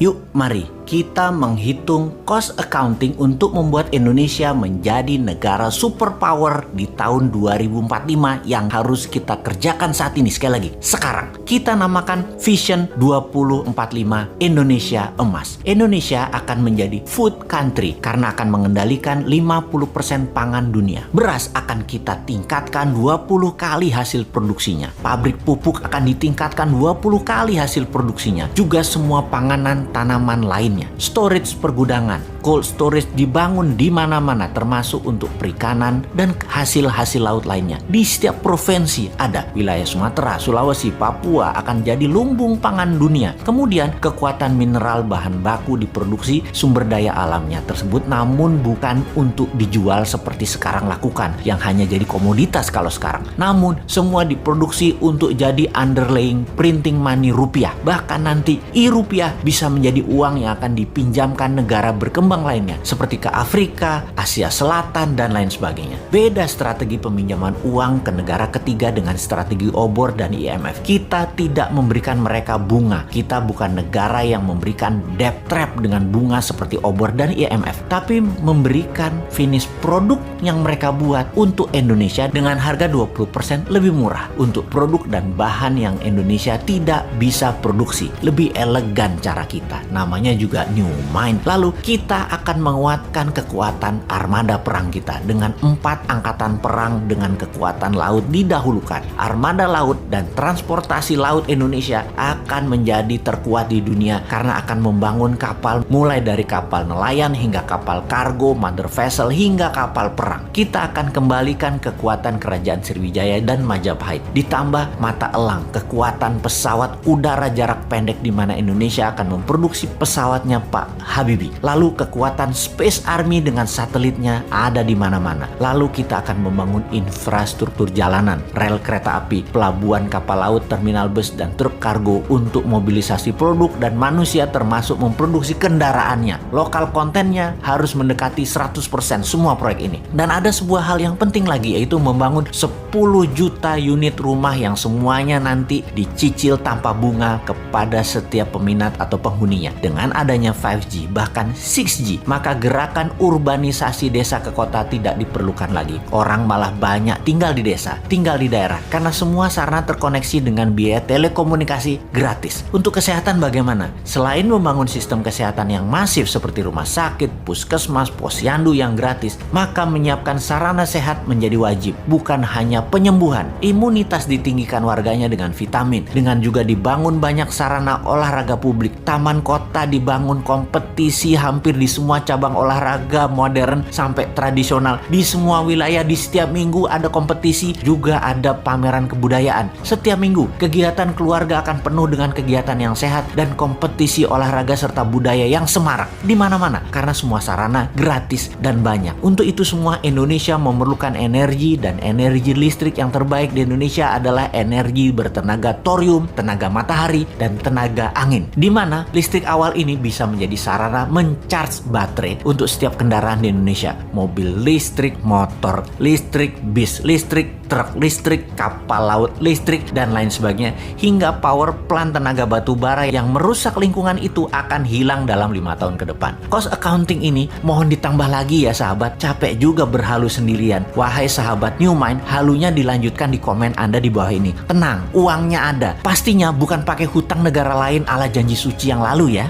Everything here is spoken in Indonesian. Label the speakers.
Speaker 1: Yuk, mari kita menghitung cost accounting untuk membuat Indonesia menjadi negara superpower di tahun 2045 yang harus kita kerjakan saat ini. Sekali lagi, sekarang kita namakan Vision 2045 Indonesia Emas. Indonesia akan menjadi food country karena akan mengendalikan 50% pangan dunia. Beras akan kita tingkatkan 20 kali hasil produksinya. Pabrik pupuk akan ditingkatkan 20 kali hasil produksinya. Juga semua panganan tanaman lainnya. Storage pergudangan, cold storage dibangun di mana-mana termasuk untuk perikanan dan hasil-hasil laut lainnya. Di setiap provinsi ada. Wilayah Sumatera, Sulawesi, Papua akan jadi lumbung pangan dunia. Kemudian kekuatan mineral bahan baku diproduksi sumber daya alamnya tersebut namun bukan untuk dijual seperti sekarang lakukan yang hanya jadi komoditas kalau sekarang. Namun semua diproduksi untuk jadi underlying printing money rupiah. Bahkan nanti rupiah bisa menjadi uang yang akan dipinjamkan negara berkembang lainnya seperti ke Afrika, Asia Selatan, dan lain sebagainya. Beda strategi peminjaman uang ke negara ketiga dengan strategi obor dan IMF. Kita tidak memberikan mereka bunga. Kita bukan negara yang memberikan debt trap dengan bunga seperti obor dan IMF, tapi memberikan finish produk yang mereka buat untuk Indonesia dengan harga 20% lebih murah untuk produk dan bahan yang Indonesia tidak bisa produksi. Lebih elegan cara kita. Namanya juga New Mind. Lalu kita akan menguatkan kekuatan armada perang kita dengan 4 angkatan perang dengan kekuatan laut didahulukan. Armada laut dan transportasi laut Indonesia akan menjadi terkuat di dunia karena akan membangun kapal mulai dari kapal nelayan hingga kapal kargo, mother vessel hingga kapal perang. Kita akan kembalikan kekuatan kerajaan Sriwijaya dan Majapahit. Ditambah mata elang kekuatan pesawat udara jarak pendek di mana Indonesia akan memproduksi pesawatnya Pak Habibie. Lalu kekuatan Space Army dengan satelitnya ada di mana-mana. Lalu kita akan membangun infrastruktur jalanan, rel kereta api, pelabuhan kapal laut, terminal bus, dan truk kargo untuk mobilisasi produk dan manusia termasuk memproduksi kendaraannya. Lokal kontennya harus mendekati 100% semua proyek ini. Dan ada sebuah hal yang penting lagi yaitu membangun 10 juta unit rumah yang semuanya nanti dicicil tanpa bunga kepada setiap peminat atau penghuninya. Dengan adanya 5G bahkan 6G, maka gerakan urbanisasi desa ke kota tidak diperlukan lagi. Orang malah banyak tinggal di desa, tinggal di daerah karena semua sarana terkoneksi dengan biaya telekomunikasi gratis. Untuk kesehatan bagaimana? Selain membangun sistem kesehatan yang masif seperti rumah sakit, puskesmas, posyandu yang gratis, maka menyiapkan sarana sehat menjadi wajib. Bukan hanya penyembuhan, imunitas ditinggikan warganya dengan vitamin, dengan juga dibangun banyak sarana olahraga publik. Taman kota dibangun kompetisi hampir di semua cabang olahraga modern sampai tradisional. Di semua wilayah di setiap minggu ada kompetisi, juga ada pameran kebudayaan. Setiap minggu kegiatan keluarga akan penuh dengan kegiatan yang sehat dan kompetisi olahraga serta budaya yang semarak di mana-mana karena semua sarana gratis dan banyak. Untuk itu semua Indonesia memerlukan energi dan energi listrik yang terbaik di Indonesia adalah energi bertenaga thorium, tenaga matahari, dan tenaga angin. Di mana listrik awal ini bisa menjadi sarana mencharge baterai untuk setiap kendaraan di Indonesia. Mobil listrik, motor listrik, bis listrik, truk listrik, kapal laut listrik, dan lain sebagainya. Hingga power plant tenaga batu bara yang merusak lingkungan itu akan hilang dalam 5 tahun ke depan. Cost accounting ini mohon ditambah lagi ya sahabat. Capek juga berhalu sendirian. Wahai sahabat New Mind, halunya dilanjutkan di komen Anda di bawah ini. Tenang, uangnya ada. Pastinya bukan pakai hutang negara lain ala janji suci yang lalu ya.